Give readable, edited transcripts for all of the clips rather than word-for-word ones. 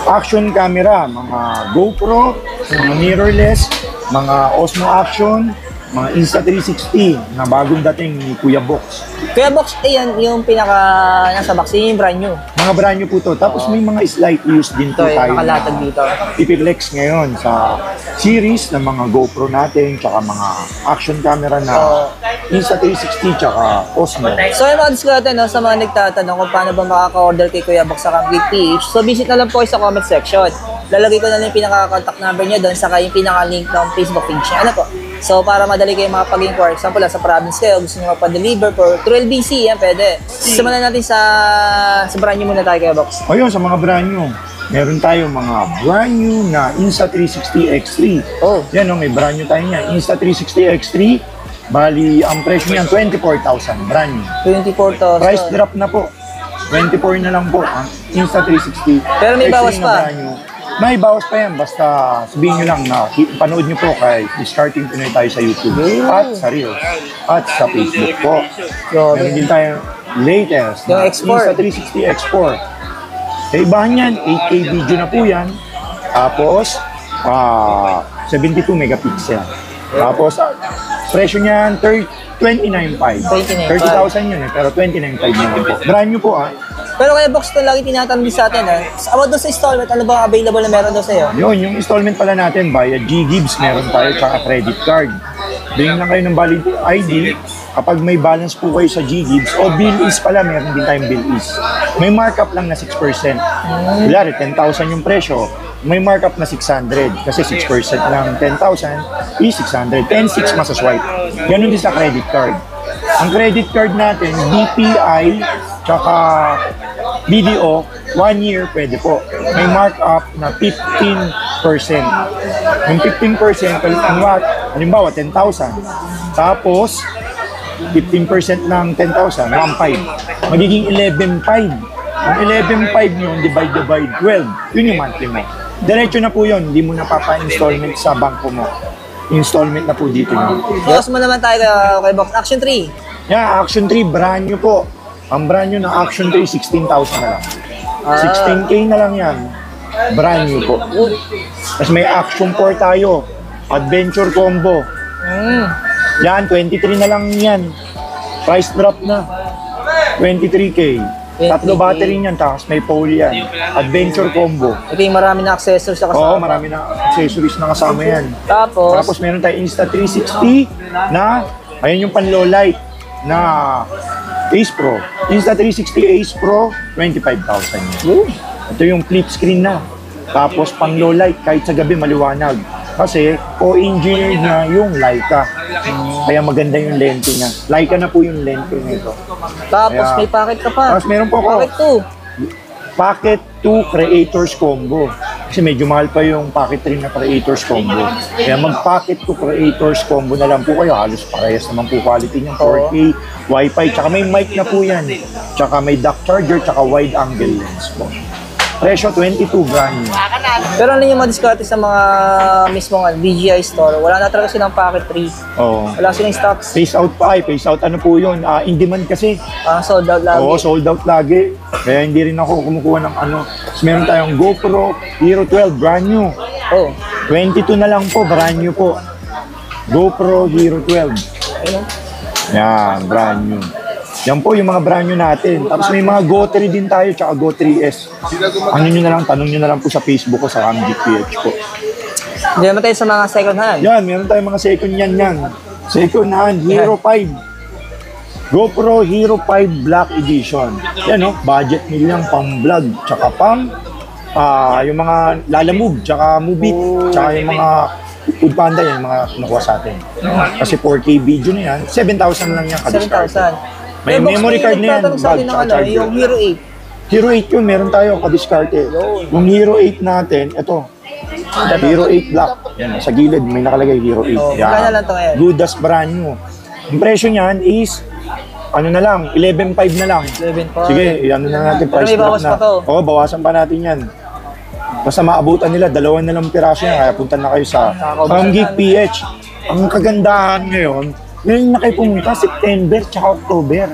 Action camera, mga GoPro, mga mirrorless, mga Osmo Action, mga Insta360 na bagong dating ni Kuya Box. Kuya Box, yan yung pinaka nasa box, yung brand new. Mga brand new po to. Tapos may mga slight use din po Ito, tayo nakalatag dito. ipiflex ngayon sa series ng mga GoPro natin, tsaka mga action camera na Insta360 tsaka Osmo. So yung mga diskulate, no, sa mga nagtatanong kung paano ba makaka-order kay Kuya Box sa Camgeek PH, so visit na lang po kayo sa comment section. Lalagay ko na lang yung pinaka-contact number niya doon, saka yung pinaka-link ng Facebook page niya. Ano po? So para madali kayo makapag-inquire, example lang sa province kayo, gusto nyo mapadeliver for 12BC, yan pwede. Simulan natin sa brand new muna tayo Kuya Box. O yun, sa mga brand new, meron tayo mga brand new na Insta360 X3. Oh. Yan o, may brand new tayo niya. Insta360 X3, bali ang presyo niyan 24,000, brand new. 24,000. Price drop na po. 24 na lang po ang Insta360. Pero may bawas X3 na pa. brand new. May bawas pa yan. Basta sabihin nyo lang na panood nyo po kay Discarding Pinoy tayo sa YouTube at sa Reels at sa Facebook po. Meron din tayo latest Yung na X4. Insta360 X4. Kaibahan yan, 8K video na po yan. Tapos, 72 megapixel. Tapos, presyo niyan, 29,500. 30,000 yun eh, pero 29,500 naman po. Brand new po Pero Kuya Box, ito lagi tinatanong din sa atin, about doon sa installment, ano ba ang available na meron doon sa'yo? Yun, yung installment pala natin, via G-Gibbs, meron tayo, tsaka credit card. Bigyan lang kayo ng valid ID. Kapag may balance po kayo sa G-Gibbs, o bill-is pala, meron din tayong bill-is. May markup lang na 6%. Kunyari, 10,000 yung presyo, may markup na 600. Kasi 6% lang 10,000 is 600. 10,600 masaswipe. Ganun din sa credit card. Ang credit card natin, BPI, tsaka BDO, 1 year pwede po. May markup na 15%. Yung 15%, halimbawa 10,000. Tapos, 15% ng 10,000, 1,500. Magiging 11,500. Ang 11,500 nyo, divide by 12. Yun yung monthly mo. Diretso na po yun. Hindi mo napapa-installment sa bangko mo. Installment na po dito yun. Boss mo naman tayo kay Box. Action 3. Yeah, Action 3, brand new po. Ang brand new ng Action 3, 16,000 na lang. 16K na lang yan. Brand new po. Tapos may Action 4 tayo. Adventure Combo. Yan, 23 na lang yan. Price drop na. 23K. 23K. Tatlo battery niyan, tapos may pole yan. Adventure Combo. Ito yung marami na accessories sa kasama. Oo, marami na accessories na kasama yan. Tapos Meron tayong Insta360 na, ayan yung pan-low light na Ace Pro. Insta360 Ace Pro, 25,000 yun. Ito yung flip screen na. Tapos pang-low light, kahit sa gabi maliwanag. Kasi co-engineered na yung Leica. Kaya maganda yung lente niya. Leica na po yung lente nito. Tapos Kaya- may packet ka pa. Tapos meron po ako. Packet 2. Packet 2 Creators Combo. Kasi medyo mahal pa yung Packet 3 na Creators Combo. Kaya mag-Packet 2 Creators Combo na lang po kayo. Halos parehas naman po quality niyang 4K, Wi-Fi, tsaka may mic na po yan. Tsaka may dock charger, tsaka wide angle lens po. Presyo 22 brand new. Pero ano yung madiskarte sa mga mismong DJI store? Wala na talaga silang packet 3. Oo. Wala silang stocks. Phase out pa ay, phase out ano po yun? In demand kasi. Sold out lagi. Oo, sold out lagi. Kaya hindi rin ako kumukuha ng ano. Tapos meron tayong GoPro Hero 12 brand new. Oh. 22 na lang po, brand new po. GoPro Hero 12. Ayun. Yan, brand new. Yan po yung mga brand new natin. Tapos may mga Go3 din tayo, tsaka Go3S. Ano nyo na lang, tanong nyo na lang po sa Facebook ko, sa Camgeek PH po. Hindi naman tayo sa mga second hand. Yan, meron tayong mga second yan. Second hand, Hero 5. GoPro Hero 5 Black Edition. Yan no, budget meal lang, pang vlog, tsaka pang yung mga lalamove, tsaka movie, tsaka yung mga Food Panda yan, mga nakuha sa atin. Kasi 4K video na yan, 7,000 lang yan. 7,000. May memory card na yan, Sa atin ng ano, yung Hero 8. Hero 8 yun, meron tayo kadiskarte. Yung Hero 8 natin, ito. Hero 8 Black. Yan, sa gilid may nakalagay Hero 8. Oh, Yan. magkano lang to ngayon? Good as brand new. Ang presyo niyan is, ano na lang, 11.5 na lang. 11.5. Sige, ano na natin, Pero price may drop bawas na. pa to. Oo, bawasan pa natin yan. Basta maabutan nila, 2 na lang piraso yan, kaya punta na kayo sa Camgeek PH. Ang kagandahan ngayon na kayo pumunta, September tsaka October.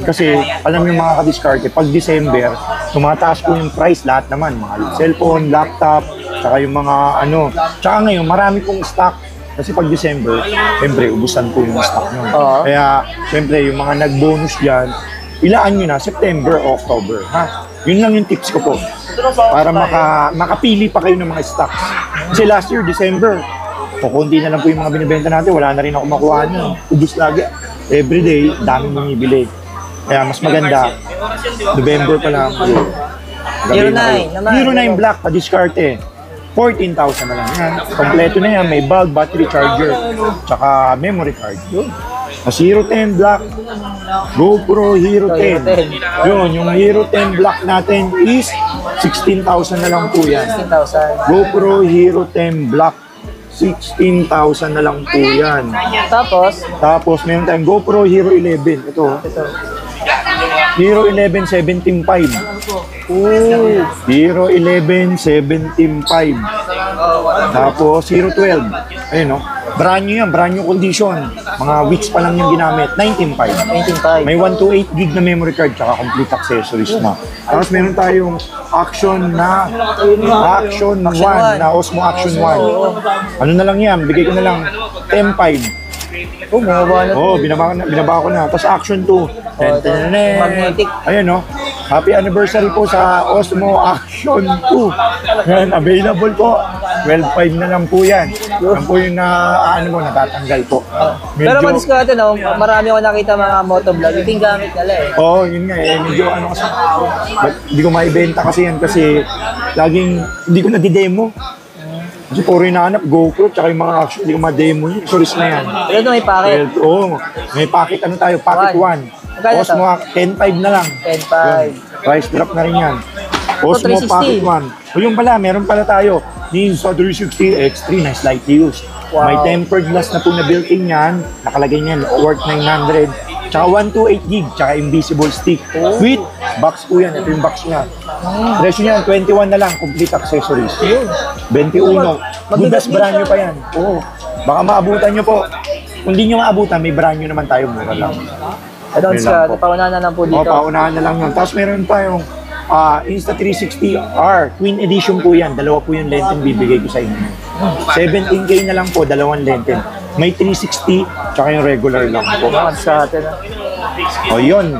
Kasi alam niyo mga ka-discarte, pag December, tumataas po yung price lahat naman. Mga cellphone, laptop, tsaka yung mga ano. Tsaka ngayon, marami pong stock. Kasi pag December, siyempre, ubusan po yung stock nyo. Kaya, siyempre, yung mga nag-bonus dyan, ilaan nyo na, September, October. Ha? Yun lang yung tips ko po. Para makapili pa kayo ng mga stocks. Kasi last year, December, kukunti na lang po yung mga binibenta natin. Wala na rin ako makuha nyo. Ubus lagi. Everyday, daming bumibili. Kaya mas maganda, November pa lang. Hero 9 naman. Hero 9 Black, pa-discarte. 14,000 na lang yan. Kompleto na yan. May bulb, battery charger, tsaka memory card. Yun. Mas Hero 10 Black, GoPro Hero 10. Yun, yung Hero 10 Black natin is 16,000 na lang po yan. 16,000. GoPro Hero 10 Black, 16,000 na lang po yan. Tapos meron tayong GoPro Hero 11. Ito. Hero 11 17.5. Hero 11 17.5. Tapos Hero 12. Ayun no. Brand new yan, brand new condition. Mga weeks pa lang yung ginamit. 19.5. May 128 gig na memory card tsaka complete accessories na. Tapos meron tayong Action 1 na Osmo Action 1. Ano na lang yan, bigay ko na lang 10.5. Binaba ko na. Tapos Action 2. Magnetic. Ayan no. Happy anniversary po sa Osmo Action 2. Yan, available po. 12.5 na lang po yan. Yan po yung natatanggal po. Pero madiskarte no, marami ako nakita mga motovlog. Yung gamit nila eh. Oo, yun nga eh. Medyo kasi, hindi ko maibenta kasi yan kasi laging, hindi ko na-demo. Kasi puro yung nahanap, GoPro, tsaka yung mga action, hindi ko ma-demo yun. Source na yan. Pero may packet. Oo, may packet tayo, packet 1. Osmo 10.5 na lang. 10.5. Price drop na rin yan. Osmo Pocket 1. O yung pala, meron pala tayo. Ninja 360 X3 na slightly used. Wow. May tempered glass na po na built-in yan. Nakalagay niyan, worth 900. Tsaka 128 gig, tsaka invisible stick. With box po yan. Ito yung box niya. Presyo niyan, 21 na lang, complete accessories. 21. Good as brand new pa yan. Oo. Baka maabutan nyo po. Kung di nyo maabutan, may brand new naman tayo. Mura lang. Advance ka, paunahan na lang po dito. Paunahan na lang yun. Tapos meron tayong Insta360R. Twin edition po yan. Dalawa po yung lenten bibigay ko sa inyo. 17K na lang po, dalawang lenten. May 360, tsaka yung regular lang po. O yun.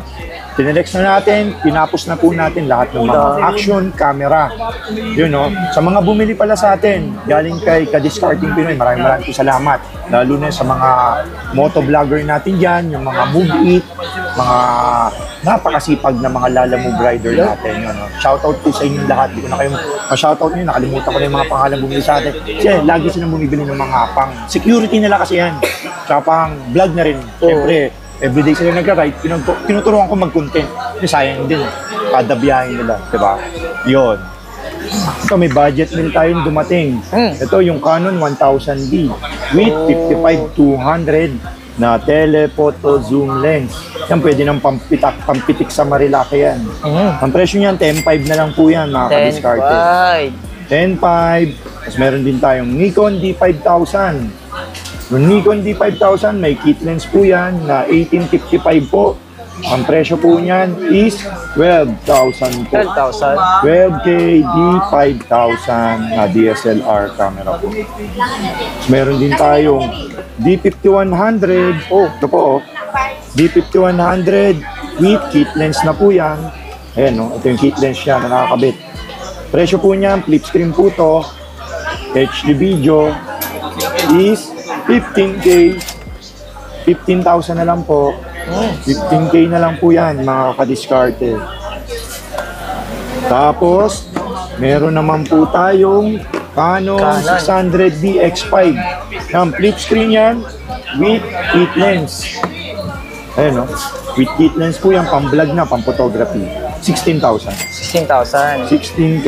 Tinedex na natin, pinapos na po natin lahat ng mga action camera. Yun no. Sa mga bumili pala sa atin, galing kay Ka-Discarding Pinoy, maraming po salamat. Lalo na sa mga motovlogger natin dyan, yung mga Move It, mga napakasipag na mga Lala Move rider natin. Yun, no? Shoutout po sa inyong lahat. Hindi ko na kayo ma-shoutout nyo, nakalimutan ko na yung mga pangalan bumili sa atin. Kasi lagi silang bumibili ng mga pang security nila kasi yan. Tsaka pang vlog na rin. Siyempre, everyday sila nag-ride, tinuturuan ko mag-content. Kasi sayang din, kada biyahe nila, diba? Yun. So may budget din tayong dumating. Ito yung Canon 1000D with 55-200 na telephoto zoom lens. Yan pwede nang pampitik sa Marilake yan. Ang presyo niyan, 10.5 na lang po yan, mga ka-discarte. 10.5. Tapos meron din tayong Nikon D5000. Yung Nikon D5000, may kit lens po yan na 1855 po. Ang presyo po niyan is 12,000 po. 12K D5000 na DSLR camera po. So, meron din tayong D5100. Ito po D5100 with kit lens na po yan. Ayan no, ito yung kit lens niya na nakakabit. Presyo po niyan, flip screen po to. HD video is 15K, 15,000 na lang po. 15K na lang po yan, mga ka-discarte. Tapos, meron naman po tayong Canon 600D X5. Yung flip screen yan with kit lens. Ayan, no? With kit lens po yan, pang-vlog na, pang-photography. 16,000. 16K.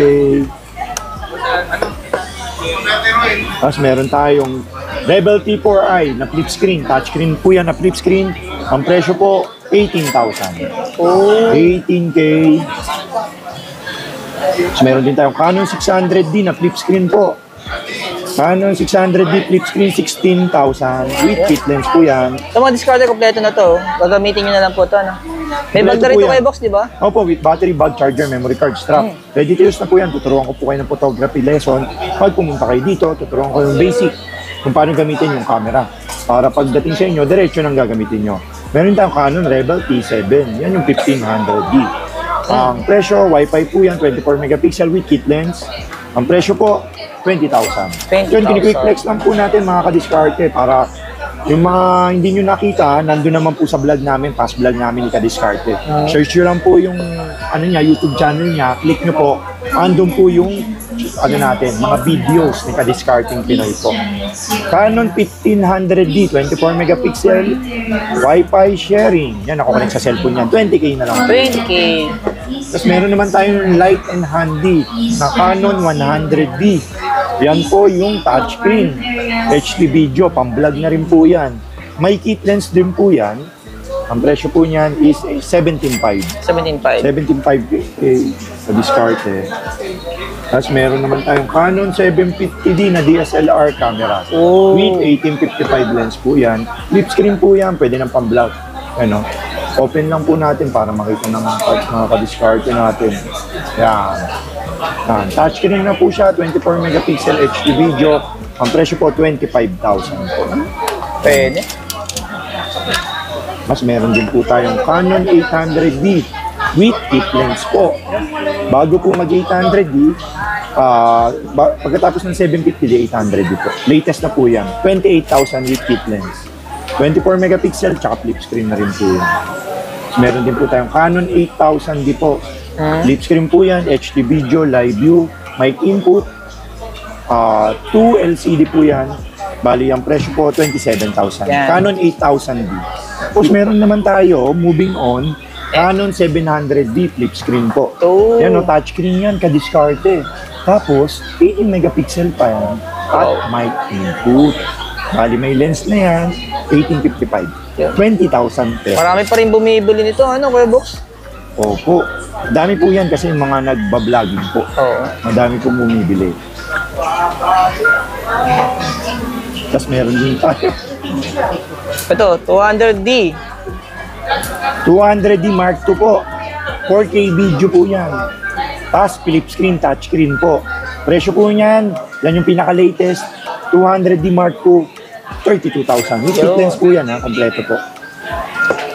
Tapos meron tayong Rebel T4i na flip screen. Touchscreen po yan na flip screen. Ang presyo po, 18,000. 18K. Tapos meron din tayong Canon 600D na flip screen po. Canon 600D flip screen, 16,000. With kit lens po yan. Sa mga discarder, kompleto na to. Gagamitin nyo na lang po to, ano? May bag na Kompleto rin po to yan. kay box, di ba? Opo, with battery, bag, charger, memory card, strap. Ready to use na po yan. Tuturuan ko po kayo ng photography lesson. Pag pumunta kayo dito, tuturuan ko yung basic kung paano gamitin yung camera. Para pagdating sa inyo, diretso nang gagamitin nyo. Meron tayong Canon Rebel T7. Yan yung 1500D. Ang presyo, Wi-Fi po yan, 24 megapixel with kit lens. Ang presyo po, 20,000. 20,000. Yun, kini-quick flex lang po natin mga ka-discarte para yung mga hindi nyo nakita, nandun naman po sa vlog namin, past vlog namin ni ka-discarte. Search nyo lang po yung ano niya, YouTube channel niya, click nyo po, andun po yung ano natin, mga videos ni ka-discarting Pinoy po. Canon 1500D, 24 megapixel, Wi-Fi sharing. Yan, nakukonek sa cellphone yan. 20K na lang. 20K. Tapos meron naman tayong light and handy na Canon 100D. Yan po yung touchscreen. HD video, pang-vlog na rin po yan. May kit lens din po yan. Ang presyo po niyan is 17.5. 17.5. 17.5 sa discarte. Tapos meron naman tayong Canon 750D na DSLR camera. Oh. With 1855 lens po yan. Flip screen po yan, pwede ng pang-vlog. Ano? Open lang po natin para makita ng mga ka-discarte natin. Yan. Yan. Touchscreen na po siya, 24 megapixel HD video. Ang presyo po, 25,000 po. Pwede. Mas meron din po tayong Canon 800D with kit lens po. Bago po mag-800D, pagkatapos ng 750D, 800D po. Latest na po yan. 28,000 with kit lens. 24 megapixel, tsaka flip screen na rin po yan. Meron din po tayong Canon 8000D po. Flip screen po yan, HD video, live view, mic input, 2 LCD po yan. Bali, ang presyo po, 27,000. Yan. Canon 8000D. Tapos meron naman tayo, moving on, Canon 700D flip screen po. Oh. Yan o, touchscreen yan, ka-discarte. Tapos, 18 megapixel pa yan. At mic input. Bali, may lens na yan, 1855. 20,000 pesos. Marami pa rin bumibili nito, ano, Kuya Box? Opo. Dami po yan kasi yung mga nagbabloging po. Oo. Madami pong bumibili. Tapos meron din tayo. Ito, 200D. 200D Mark II po. 4K video po yan. Tapos flip screen, touch screen po. Presyo po niyan, yan yung pinaka-latest. 200D Mark II, 32,000. With kit lens po yan, ha? Kompleto po.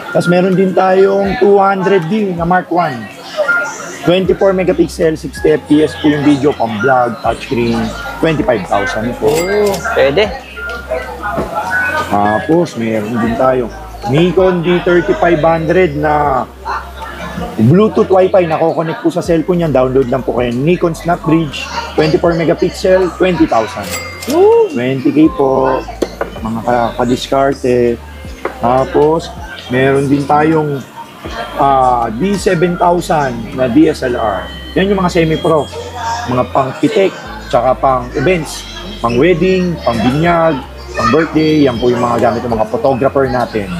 Tapos meron din tayong 200D na Mark I. 24 megapixel, 60 FPS po yung video, pang vlog, touchscreen, 25,000 po. Oh, pwede. Tapos meron din tayo Nikon D3500 na Bluetooth Wi-Fi, nako-connect po sa cellphone yan. Download lang po kayo. Nikon Snapbridge, 24 megapixel, 20,000. 20K po, mga ka-discarte. Tapos, meron din tayong D7000 na DSLR. Yan yung mga semi-pro. Mga pang-pitek, tsaka pang-events. Pang-wedding, pang-binyag, pang-birthday. Yan po yung mga gamit ng mga photographer natin.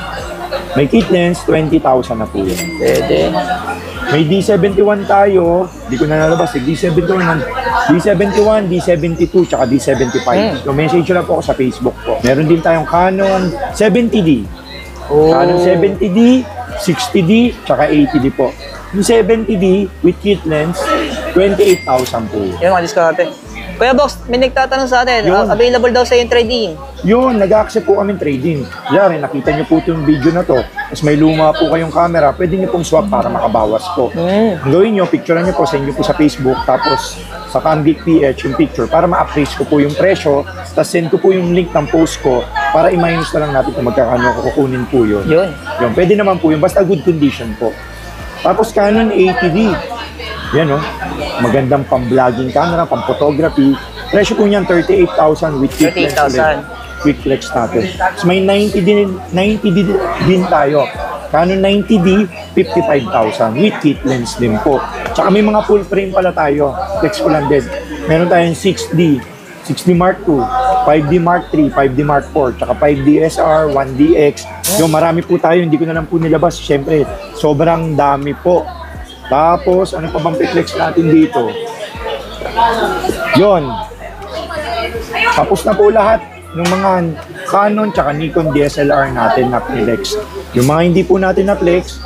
May kit lens, 20,000 na po yun. Pwede. May D71 tayo, di ko na nalabas, D71, D72, tsaka D75. So, message lang po ako sa Facebook po. Meron din tayong Canon 70D. Canon 70D, 60D, tsaka 80D po. Yung 70D with kit lens, 28,000 po. Yan, mga diskarte. Kuya Box, may nagtatanong sa atin, Yun. available daw sa yung trade-in. Yun, nag-accept po kami trading. Yari, nakita niyo po itong video na to. Tapos may luma po kayong camera, pwede niyo pong swap para makabawas po. Ang gawin niyo, picturean niyo po, send niyo po sa Facebook, tapos sa Camgeek PH yung picture para ma-appraise ko po yung presyo, tapos send ko po yung link ng post ko para i-minus na lang natin kung magkakano kukunin po yun. Yun. Yun, pwede naman po yun, basta good condition po. Tapos Canon 80D. Yan o, magandang pang-vlogging camera, pang-photography. Presyo po niyan, 38,000 with quick flex. 38,000. Quick flex natin. So may 90D din tayo. Canon 90D, 55,000 with kit lens din po. Tsaka may mga full frame pala tayo. Flex ko lang din. Meron tayong 6D, 6D Mark II, 5D Mark III, 5D Mark IV, tsaka 5D SR, 1DX. Yung marami po tayo, hindi ko na lang po nilabas. Siyempre, sobrang dami po. Tapos, ano pa bang flex natin dito? Yon. Tapos na po lahat ng mga Canon tsaka Nikon DSLR natin na flex. Yung mga hindi po natin na flex,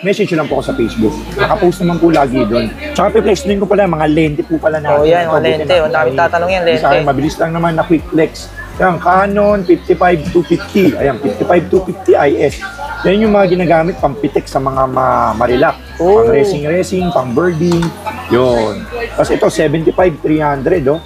message lang po ako sa Facebook. Nakapost naman po lagi doon. Tsaka flex din ko pala, mga lente po pala natin. Oh, yan, mga lente. Ang dami tatanong yan, lente. Sa akin, mabilis lang naman na quick flex. Yan, Canon 55-250. Ayan, 55-250 IS. Yan yung mga ginagamit pampitik sa mga marilak. Oh. Pang racing, pang birding. Yun. Tapos ito, 75-300, oh.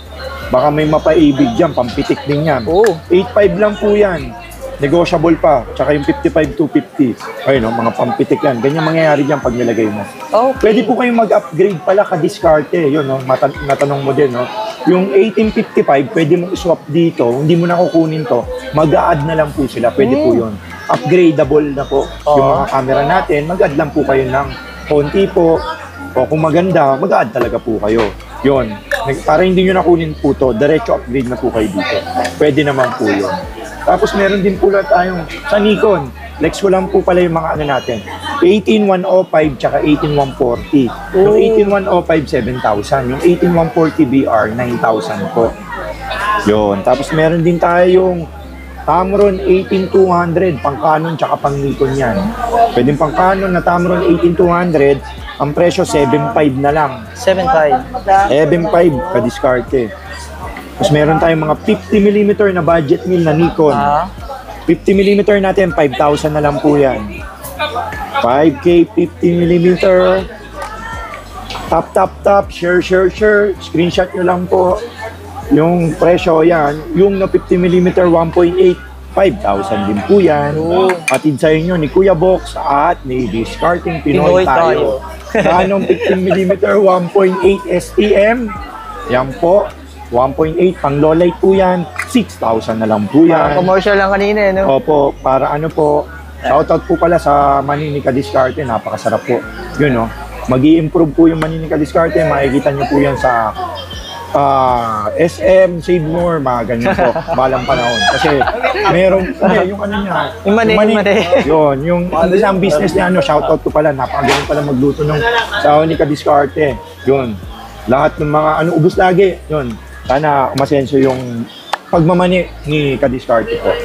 Baka may mapaibig dyan, pampitik din yan. Oh. 8.5 lang po yan. Negotiable pa. Tsaka yung 55-250. Ayun, no, mga pampitik yan. Ganyan mangyayari dyan pag nilagay mo. Okay. Pwede po kayong mag-upgrade pala ka-discarte. Yun, no, natanong mo din, no. Yung 1855, pwede mo i-swap dito. Hindi mo na kukunin to. Mag-a-add na lang po sila. Pwede po yun. Upgradable na po. Yung mga camera natin, mag-add lang po kayo ng konti po. O kung maganda, mag-a-add talaga po kayo. Yun. Para hindi nyo nakunin po to, diretso upgrade na po kayo dito. Pwede naman po yun. Tapos meron din po lang tayong sa Nikon. Flex ko lang po pala yung mga ano natin. 18105 tsaka 18140. Yung 18105, 7,000. Yung 18140 BR, 9,000 po. Yun. Tapos meron din tayong Tamron 18200, pang Canon tsaka pang Nikon yan. Pwedeng pang Canon na Tamron 18200, ang presyo 7.5 na lang. 7.5. 7.5 ka-discarte. Tapos meron tayong mga 50mm na budget meal na Nikon. 50mm natin, 5,000 na lang po yan. 5K 50mm. Tap, share. Screenshot nyo lang po. Yung presyo yan, yung na 50mm 1.8, 5,000 din po yan. Atid sa inyo ni Kuya Box at ni Discarding Pinoy tayo. Canon 15mm 1.8 STM. Yan po. 1.8 pang low light po yan. 6,000 na lang po yan. Commercial lang kanina, no? Opo, para ano po. Shoutout po pala sa Maninika Discarte. Napakasarap po. Yun, no? Mag-i-improve po yung Maninika Discarte. Makikita nyo po yan sa SM, Save More, mga ganyan po, balang panahon. Kasi meron, yung ano niya, yung mani. Yun, yung isang business niya, shoutout ko pala, napakagaling pala magluto nung sa Monica Discarte. Yun, lahat ng mga, ubus lagi, yun. Sana umasenso yung pagmamani ni Kadiscarte po.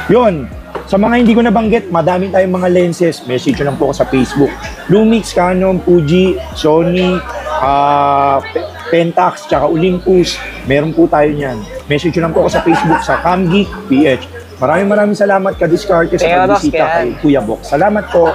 Yun, sa mga hindi ko nabanggit, madami tayong mga lenses. Message lang po ako sa Facebook. Lumix, Canon, Fuji, Sony, Pentax, tsaka Olympus. Meron po tayo niyan. Message lang po ako sa Facebook sa CamGeek PH. Maraming salamat Kadiscarte sa pagbisita kay Kuya Box. Salamat po.